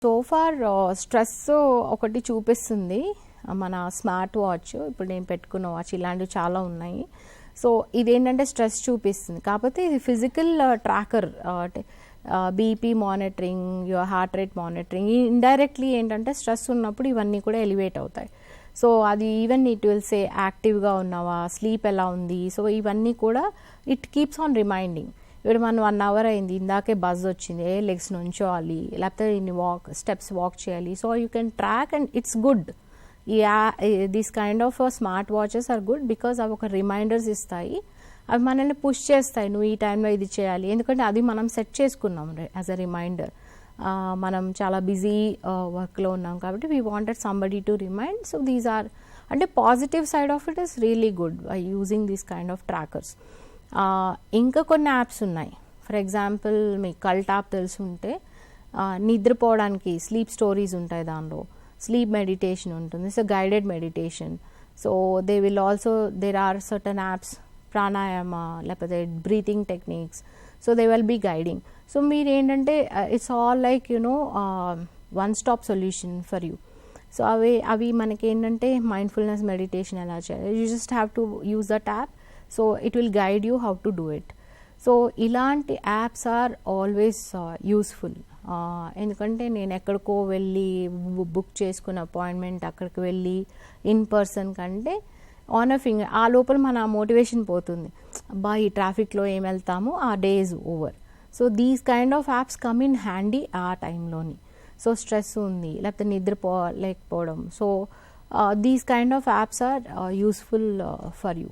So far stress ఒకటి చూపిస్తుంది మన స్మార్ట్ వాచ్. ఇప్పుడు నేను పెట్టుకున్న వాచ్ ఇలాంటివి చాలా ఉన్నాయి. సో ఇదేంటంటే స్ట్రెస్ చూపిస్తుంది, కాకపోతే ఇది physical tracker, BP monitoring, your heart rate monitoring. Indirectly ఏంటంటే స్ట్రెస్ ఉన్నప్పుడు ఇవన్నీ కూడా ఎలివేట్ అవుతాయి. సో అది ఈవెన్ ఇట్ విల్ సే యాక్టివ్గా ఉన్నావా, స్లీప్ ఎలా ఉంది, సో ఇవన్నీ కూడా ఇట్ కీప్స్ ఆన్ రిమైండింగ్. ఇప్పుడు మనం 1 hour అయింది, ఇందాకే బజ్ వచ్చింది, లెగ్స్ నుంచోవాలి, లేకపోతే ఇన్ని స్టెప్స్ వాక్ చేయాలి. So you can track and it's good. This kind of smart watches are good because అవి ఒక రిమైండర్స్ ఇస్తాయి. అవి మనల్ని పుష్ చేస్తాయి, నువ్వు ఈ టైంలో ఇది చేయాలి. ఎందుకంటే అది మనం సెట్ చేసుకున్నాం యాజ్ అ రిమైండర్. మనం చాలా బిజీ వర్క్లో ఉన్నాం కాబట్టి we wanted somebody to remind. So these are అంటే positive side of it is really good by using these kind of trackers. ఇంకా కొన్ని యాప్స్ ఉన్నాయి. ఫర్ ఎగ్జాంపుల్ మీకు కల్ట్ యాప్ తెలిసి ఉంటే నిద్రపోవడానికి స్లీప్ స్టోరీస్ ఉంటాయి, దానిలో స్లీప్ మెడిటేషన్ ఉంటుంది. So guided meditation. So they will also there are certain apps pranayama లేకపోతే breathing techniques. So they will be guiding. So మీరు ఏంటంటే it's all like one stop solution for you. So అవి మనకి ఏంటంటే mindfulness meditation ఎలా చేయాలి, you just have to use that app. So it will guide you how to do it. So ఇలాంటి apps are always useful. ఎందుకంటే నేను ఎక్కడికో వెళ్ళి బుక్ చేసుకున్న అపాయింట్మెంట్ అక్కడికి వెళ్ళి ఇన్ పర్సన్ కంటే ఆన్ అ ఫింగర్ ఆ లోపల మన మోటివేషన్ పోతుంది. అబ్బా ఈ ట్రాఫిక్లో ఏం వెళ్తాము, ఆ day is over. So these kind of apps come in handy ఆ టైంలోని. సో స్ట్రెస్ ఉంది లేకపోతే నిద్రపోలేకపోవడం. So these kind of apps are useful for you.